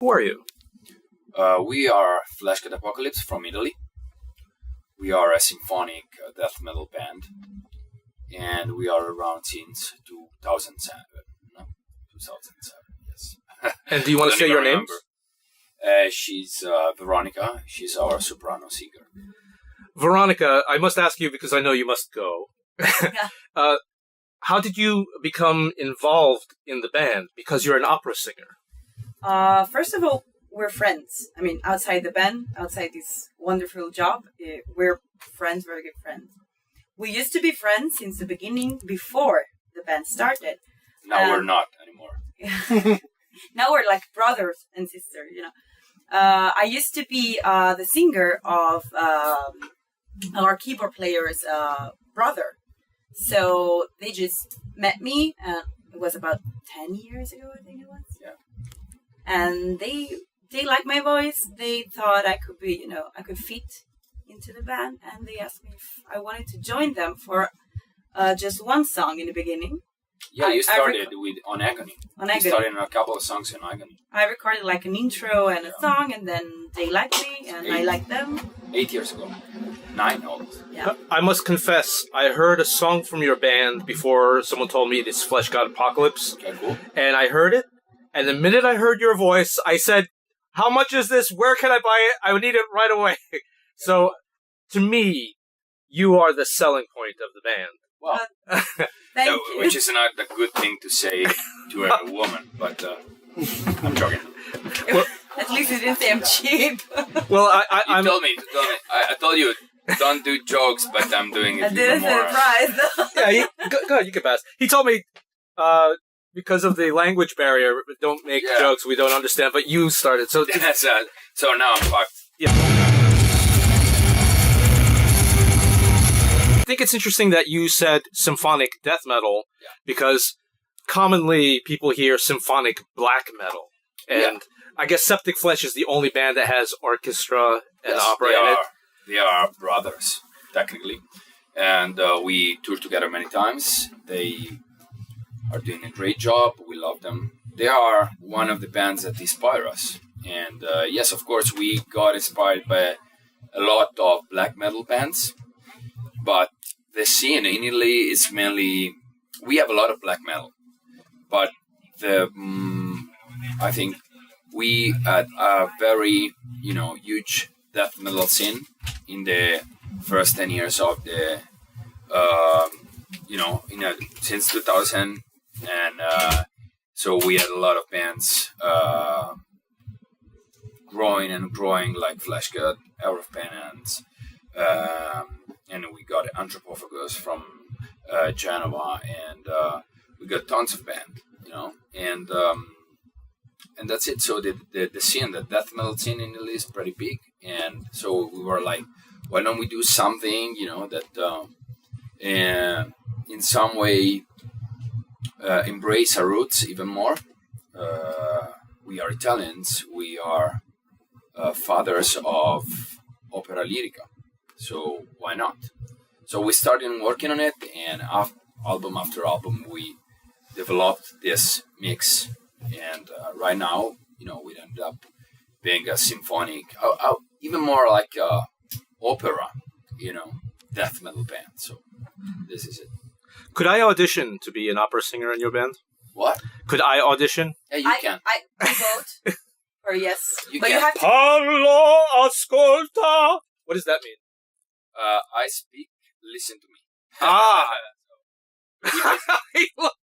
Who are you? We are Fleshgod Apocalypse from Italy. We are a symphonic death metal band, and we are around since 2007. No, 2007. Yes. And do you want to say your names? She's Veronica. She's our soprano singer. Veronica, I must ask you because I know you must go. How did you become involved in the band? Because you're an opera singer. First of all, we're friends. I mean, outside the band, outside this wonderful job, we're friends, very good friends. We used to be friends since the beginning, before the band started. Now we're not anymore. Now we're like brothers and sisters, you know. I used to be the singer of our keyboard player's brother. So they just met me. It was about 10 years ago, I think it was. Yeah. And they liked my voice. They thought I could be, I could fit into the band. And they asked me if I wanted to join them for just one song in the beginning. Yeah, you started on Agony. You started on a couple of songs in Agony. I recorded like an intro and a song, and then they liked me, and I liked them. 8 years ago. 9 almost. Yeah. I must confess, I heard a song from your band before someone told me it's Fleshgod Apocalypse. Okay, cool. And I heard it, and the minute I heard your voice, I said, how much is this? Where can I buy it? I would need it right away. So, to me, you are the selling point of the band. Well, thank you. which is not a good thing to say to a woman, but I'm joking. Well, at least you didn't say I'm cheap. Well, You told me. I told you, don't do jokes, but I'm doing it I did even a more. surprise, though. Yeah, go ahead, you can pass. He told me, because of the language barrier, don't make jokes we don't understand, but you started. So That's so now I'm fucked. Yeah. I think it's interesting that you said symphonic death metal, because commonly people hear symphonic black metal. And I guess Septic Flesh is the only band that has orchestra and opera in it. They are brothers, technically. And we toured together many times. They are doing a great job. We love them. They are one of the bands that inspire us. And yes, of course, we got inspired by a lot of black metal bands. But the scene in Italy is mainly... We have a lot of black metal. But I think we had a very, huge death metal scene in the first 10 years of the, since 2000. And so we had a lot of bands growing like Fleshgod, Hour of Penance, and we got Anthropophagus from Genova, and we got tons of band, and that's it. So the scene, the death metal scene in Italy is pretty big, and so we were like, why don't we do something, that in some way embrace our roots even more. We are Italians. We are fathers of opera lyrica. So why not? So we started working on it, and album after album, we developed this mix. And right now, we ended up being a symphonic, even more like opera, death metal band. So this is it. Could I audition to be an opera singer in your band? What? Could I audition? Yeah, you can. I vote for yes. You but can. you have to... Parlo ascolta. What does that mean? I speak, listen to me. Ah! He looked...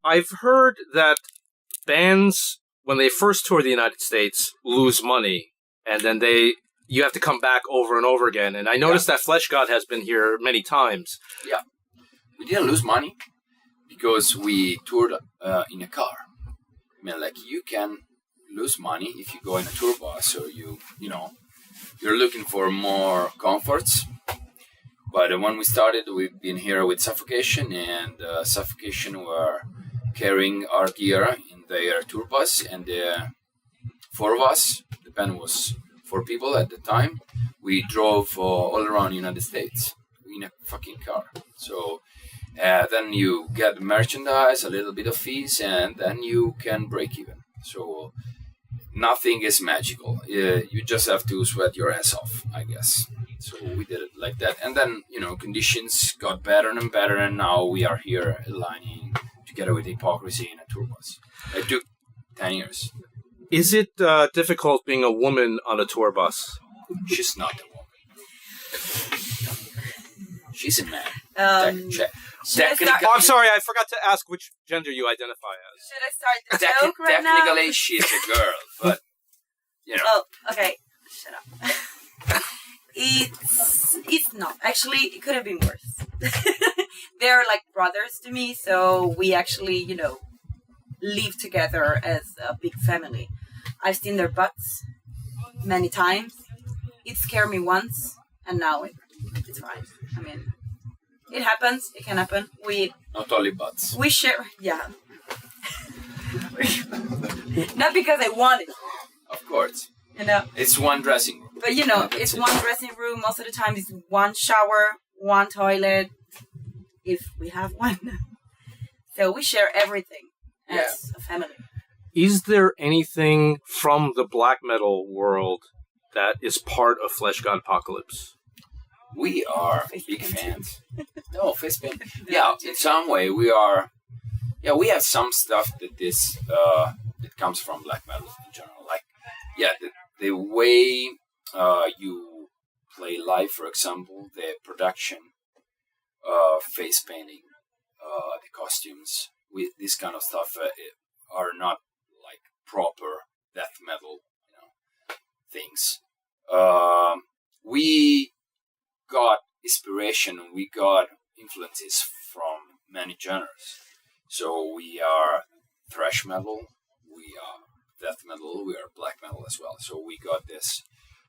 I've heard that bands, when they first tour the United States, lose money, and then you have to come back over and over again. And I noticed that Fleshgod has been here many times. Yeah. We didn't lose money because we toured in a car. I mean, like, you can lose money if you go in a tour bus, or you're looking for more comforts. But when we started, we've been here with Suffocation, and Suffocation were carrying our gear in their tour bus, and 4 of us, the band was 4 people at the time, we drove all around the United States in a fucking car. So then you get merchandise, a little bit of fees, and then you can break even. So nothing is magical. You just have to sweat your ass off, I guess. So we did it like that. And then, conditions got better and better, and now we are here aligning together with Hypocrisy in a tour bus. It took 10 years. Is it difficult being a woman on a tour bus? She's not a woman. She's a man. I'm sorry, I forgot to ask which gender you identify as. Should I start the joke right now? Technically, she's a girl, but, Oh, okay. Shut up. It's not. Actually, it could have been worse. They're like brothers to me, so we actually, live together as a big family. I've seen their butts many times. It scared me once, and now it's fine. I mean, it happens. It can happen. Not only butts. We share, yeah. Not because I want it. Of course. It's one dressing room. But it's one dressing room. Most of the time, it's one shower, one toilet, if we have one. So we share everything as a family. Is there anything from the black metal world that is part of Fleshgod Apocalypse? We are big fans. No, fist bump. Yeah, in some way we are. Yeah, we have some stuff that comes from black metal in general. Like, the way you play live, for example, the production, face painting, the costumes, with this kind of stuff are not like proper death metal, things. We got inspiration and we got influences from many genres. So we are thrash metal, we are death metal, we are black metal as well. So we got this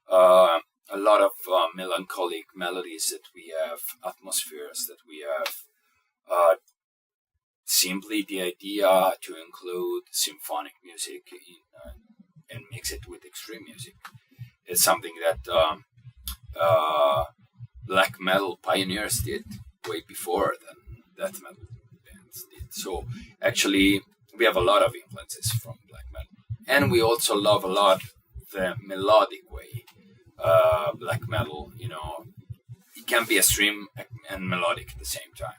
a lot of melancholic melodies that we have, atmospheres that we have. Simply the idea to include symphonic music and mix it with extreme music. It's something that black metal pioneers did way before than death metal bands did. So actually, we have a lot of influences from black metal. And we also love a lot the melodic way. Black metal, it can be extreme and melodic at the same time.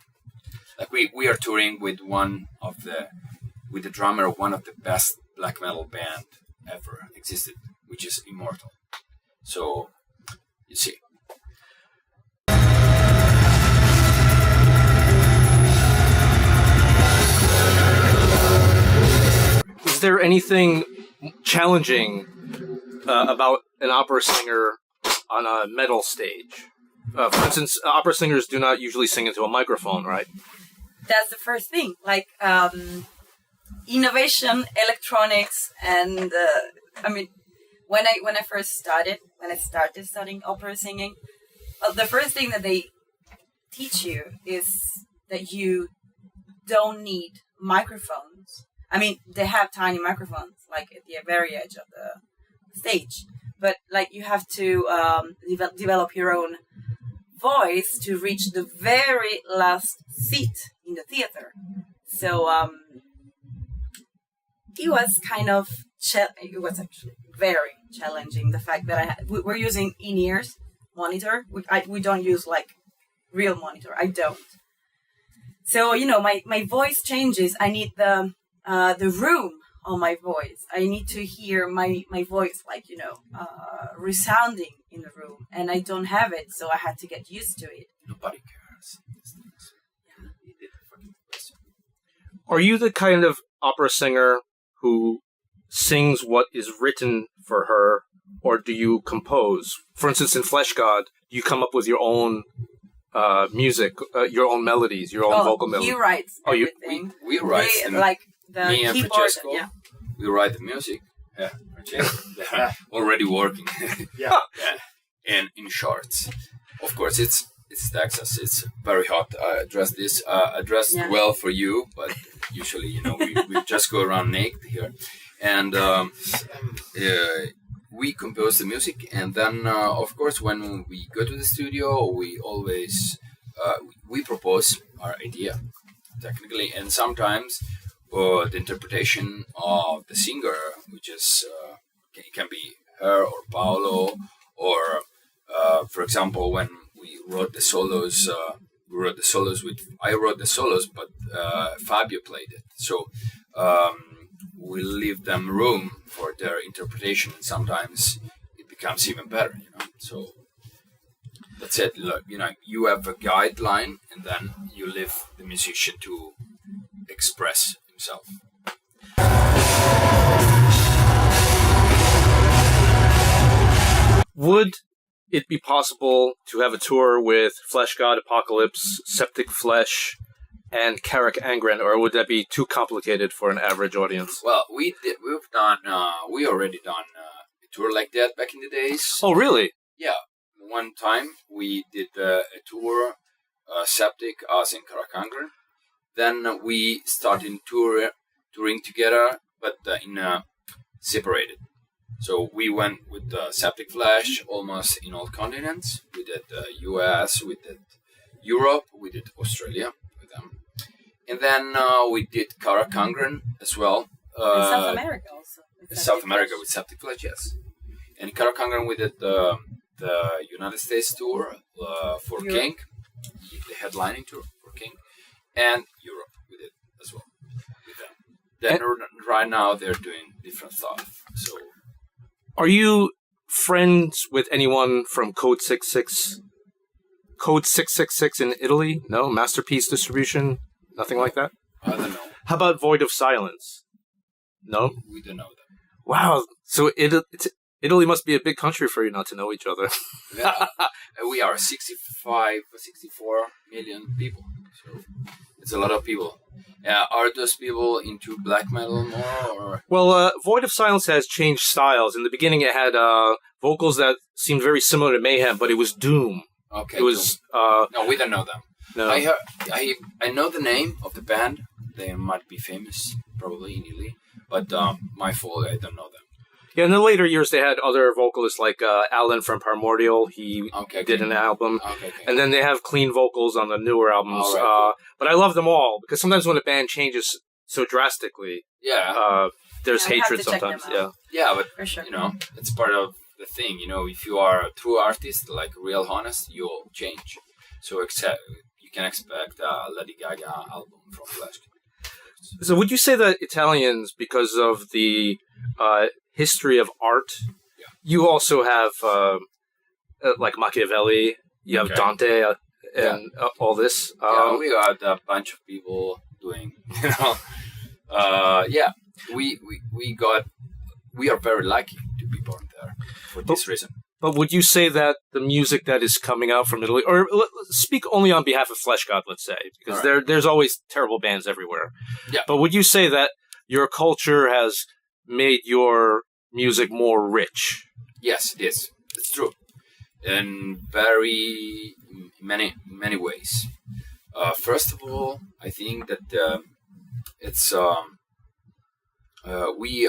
Like we are touring with the drummer of one of the best black metal band ever existed, which is Immortal. So, you see. Is there anything challenging about an opera singer on a metal stage? For instance, opera singers do not usually sing into a microphone, right? That's the first thing. Like, innovation, electronics, and when I started studying opera singing, the first thing that they teach you is that you don't need microphones. I mean, they have tiny microphones, like at the very edge of the stage, but like you have to develop your own voice to reach the very last seat in the theater. So it was kind of it was actually very challenging. The fact that we're using in-ears monitor. We don't use like real monitor. I don't. So my voice changes. I need the room on my voice. I need to hear my voice like resounding in the room, and I don't have it, so I had to get used to it. Nobody cares. Are you the kind of opera singer who sings what is written for her, or do you compose? For instance, in Fleshgod, you come up with your own music, your own melodies, your own vocal melodies. He writes everything. We write. Like the me and keyboard, Francesco, yeah. we write the music. Yeah, Francesco, already working. Yeah. And in shorts. Of course, it's Texas. It's very hot. I dressed well for you, but Usually, we just go around naked here, and we compose the music, and then of course when we go to the studio, we always we propose our idea technically, and sometimes the interpretation of the singer, which is it can be her or Paolo, or for example when we wrote the solos. I wrote the solos, but Fabio played it. So we leave them room for their interpretation, and sometimes it becomes even better. So that's it. Look, you have a guideline, and then you leave the musician to express himself. Would it be possible to have a tour with Fleshgod Apocalypse, Septic Flesh, and Carrick Angren, or would that be too complicated for an average audience? Well, we already done a tour like that back in the days. Oh, really? Yeah. One time we did a tour, Septic, us and Carrick Angren. Then we started touring together, but separated. So we went with Septic Flesh almost in all continents. We did US, we did Europe, we did Australia with them. And then we did Carrick Angren as well. South America also. South America with Septic Flesh, yes. And Carrick Angren we did the United States tour for Europe. King, the headlining tour for King, and Europe we did as well with them. Then right now they're doing different stuff. So. Are you friends with anyone from Code 666 in Italy? No? Masterpiece Distribution? Nothing like that? I don't know. How about Void of Silence? No? We don't know them. Wow. So Italy must be a big country for you not to know each other. Yeah. We are 64 million people. So it's a lot of people. Are those people into black metal more? Or? Well, Void of Silence has changed styles. In the beginning, it had vocals that seemed very similar to Mayhem, but it was doom. Okay. It was. No, we don't know them. No. I know the name of the band. They might be famous, probably in Italy, but my fault, I don't know them. Yeah, in the later years, they had other vocalists like Alan from Primordial. He did an album. Okay. And then they have clean vocals on the newer albums. Right. But I love them all, because sometimes when a band changes so drastically, there's hatred sometimes. Yeah, but, for sure. it's part of the thing. If you are a true artist, like real honest, you'll change. So you can expect a Lady Gaga album from Fleshgod. So would you say that Italians, because of the history of art, you also have like Machiavelli, you have Dante, and all this? We got a bunch of people doing, we are very lucky to be born there for this reason. But would you say that the music that is coming out from Italy, or speak only on behalf of Fleshgod, let's say, because there's always terrible bands everywhere. Yeah. But would you say that your culture has made your music more rich? Yes, it is. It's true. In very many ways. First of all, I think that it's we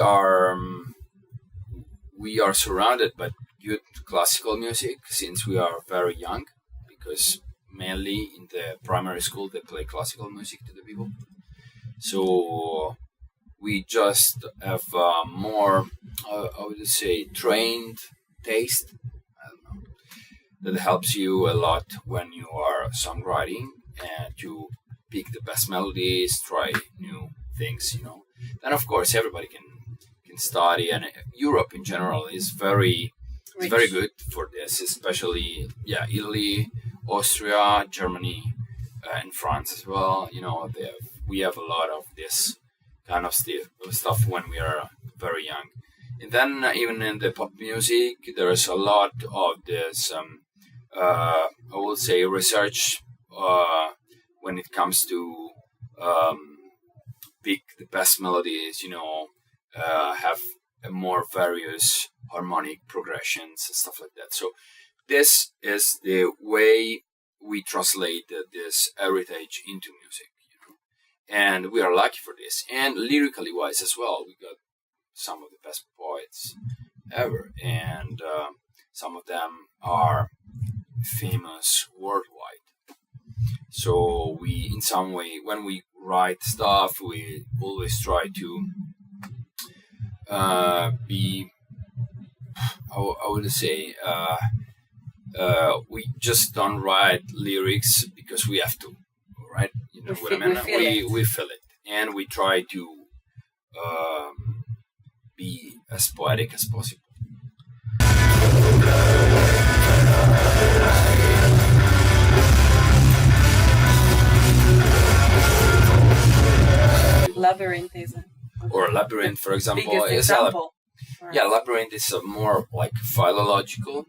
are surrounded by good classical music since we are very young, because mainly in the primary school they play classical music to the people. So we just have more, I would say, trained taste. I don't know. That helps you a lot when you are songwriting and to pick the best melodies, try new things, Then of course everybody can study, and Europe in general is very good for this, especially Italy, Austria, Germany, and France as well. We have a lot of this kind of stuff when we are very young. And then even in the pop music, there's a lot of this, I would say, research when it comes to pick the best melodies, have a more various harmonic progressions and stuff like that. So this is the way we translate this heritage into music, And we are lucky for this. And lyrically wise as well, we got some of the best poets ever. And some of them are famous worldwide. So we, in some way, when we write stuff, we always try to be, I would say, we just don't write lyrics because we have to, right? You know what I mean? We feel it, and we try to be as poetic as possible. Labyrinth is or Labyrinth, for example, biggest example. Labyrinth is a more like philological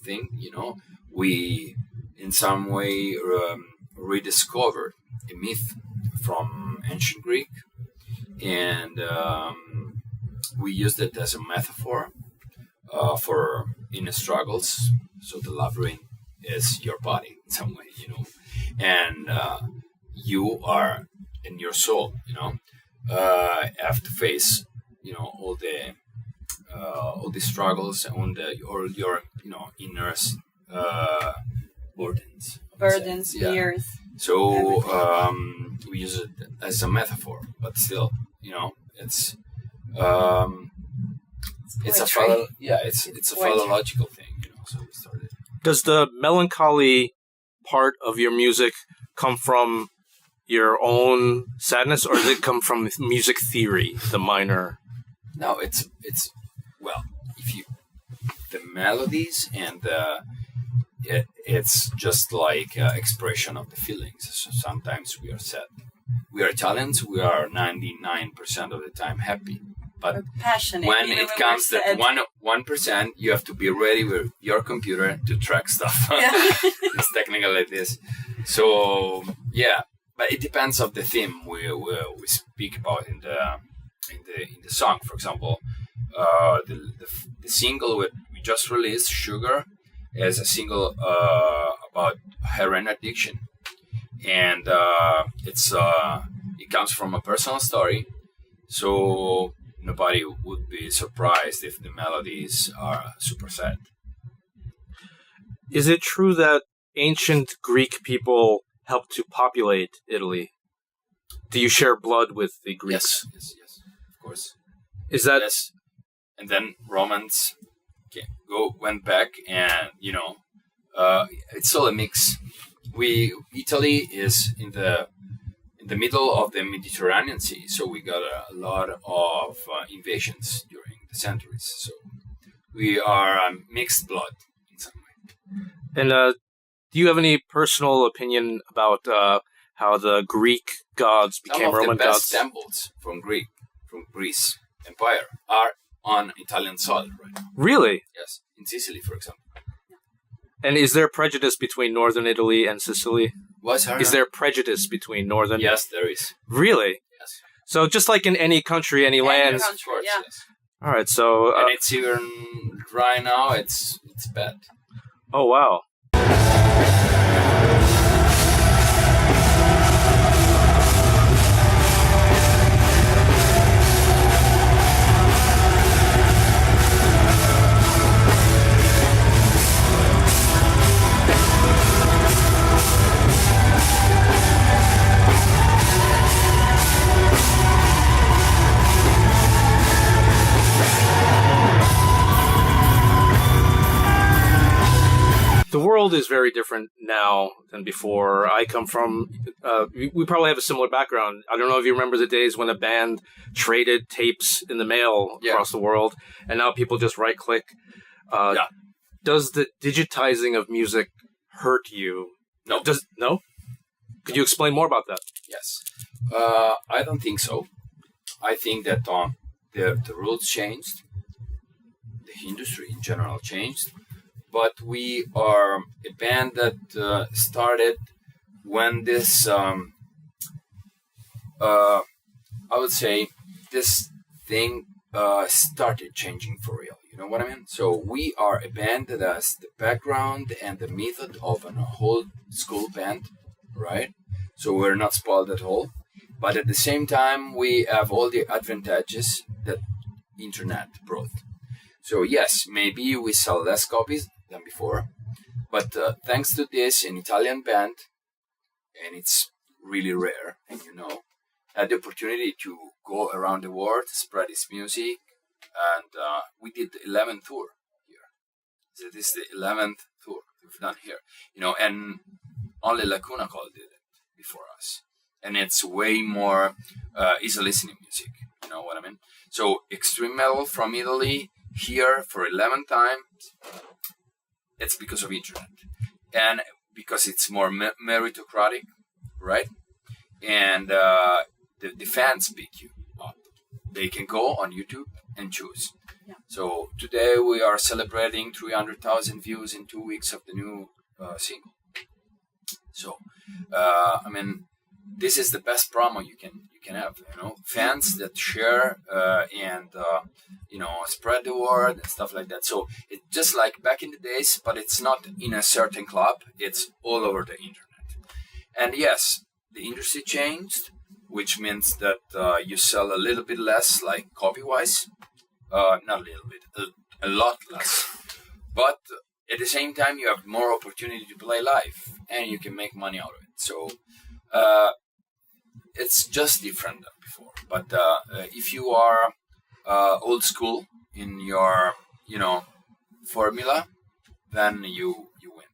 thing. You know, we in some way rediscovered a myth from ancient Greek, and we used it as a metaphor for inner struggles. So the labyrinth is your body in some way, you know, and you are in your soul, you know, have to face, you know, all the struggles and your you know inner burdens, fears. So we use it as a metaphor, but still, you know, it's a philological thing, you know. So we started. Does the melancholy part of your music come from your own sadness, or does it come from music theory, the minor? No, it's well, if you the melodies and it's just like expression of the feelings. So sometimes we are sad. We are Italians. We are 99% of the time happy. But we're passionate. When it comes to 1%, you have to be ready with your computer to track stuff. Yeah. It's technical like this. So yeah, but it depends of the theme we speak about in the song. For example, the single we just released, Sugar, is a single about heroin addiction, and it comes from a personal story. So nobody would be surprised if the melodies are super sad. Is it true that ancient Greek people helped to populate Italy? Do you share blood with the Greeks? Yes, of course. Is that... Yes. And then Romans went back, and, you know, it's all a mix. Italy is in the middle of the Mediterranean Sea, so we got a lot of invasions during the centuries. So we are mixed blood in some way. And do you have any personal opinion about how the Greek gods became Roman gods? Some of the best temples from Greece Empire are on Italian soil, right? Really? Yes, in Sicily, for example. And is there prejudice between northern Italy and Sicily? Sorry? Is there prejudice between northern? Yes, there is. Really? Yes. So just like in any country, any land. Yes, of course, yeah. yes. All right. So. And it's even right now. It's bad. Oh wow. The world is very different now than before. I come from, we probably have a similar background. I don't know if you remember the days when a band traded tapes in the mail across the world, and now people just right-click. Does the digitizing of music hurt you? No. No? Could you explain more about that? Yes. I don't think so. I think that the rules changed. The industry in general changed. But we are a band that started when this, I would say, this thing started changing for real. You know what I mean? So we are a band that has the background and the method of an old school band, right? So we're not spoiled at all. But at the same time, we have all the advantages that internet brought. So yes, maybe we sell less copies than before, but thanks to this, an Italian band, and it's really rare, and had the opportunity to go around the world, spread its music, and we did the 11th tour here. So this is the 11th tour we've done here, and only Lacuna Coil did it before us. And it's way more easy listening music, you know what I mean? So extreme metal from Italy here for 11 times, it's because of internet. And because it's more meritocratic, right? And the fans pick you up. They can go on YouTube and choose. Yeah. So today we are celebrating 300,000 views in 2 weeks of the new single. So, this is the best promo you can have, fans that share and spread the word and stuff like that. So it's just like back in the days, but it's not in a certain club. It's all over the internet. And yes, the industry changed, which means that you sell a little bit less, like copy-wise. Not a little bit, a lot less. But at the same time, you have more opportunity to play live, and you can make money out of it. So it's just different than before. But if you are old school in your, formula, then you win.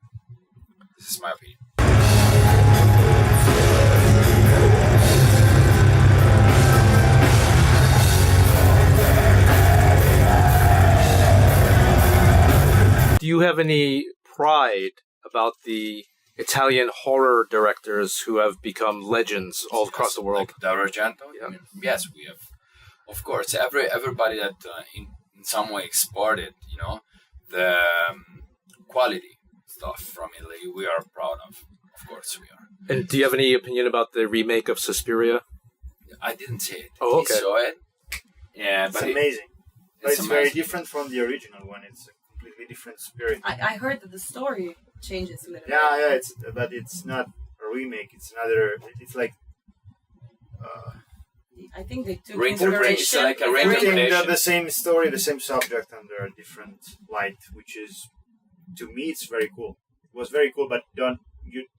This is my opinion. Do you have any pride about the Italian horror directors who have become legends all across the world? Like Dario Argento? Yeah. Yes, we have. Of course, everybody that in some way exported, the quality stuff from Italy, we are proud of. Of course, we are. And do you have any opinion about the remake of Suspiria? I didn't see it. Oh, okay. He saw it. Yeah, It's but amazing. It's amazing. very different from the original one. It's a completely different spirit. I heard that the story changes a little Yeah, but it's not a remake. It's another. It's like I think they took Reinterpretation, inspiration. like a putting reinterpretation. the same story, the same subject under a different light, which is, to me, it's very cool. It was very cool, but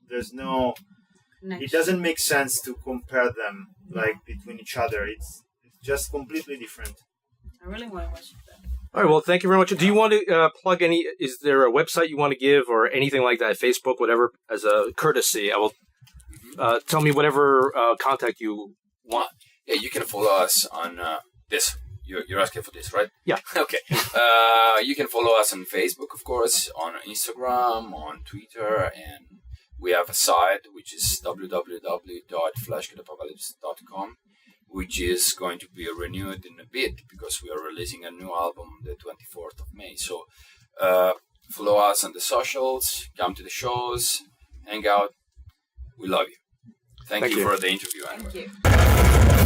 there's no. connection. It doesn't make sense to compare them between each other. It's just completely different. I really want to watch that. All right, well, thank you very much. Do you want to plug any, is there a website you want to give or anything like that, Facebook, whatever, as a courtesy? I will tell me whatever contact you want. Yeah, you can follow us on this. You're asking for this, right? Yeah. Okay. You can follow us on Facebook, of course, on Instagram, on Twitter, and we have a site which is www.fleshgodapocalypse.com, which is going to be renewed in a bit because we are releasing a new album the 24th of May. So follow us on the socials, come to the shows, hang out. We love you. Thank you for the interview. Anyway. Thank you.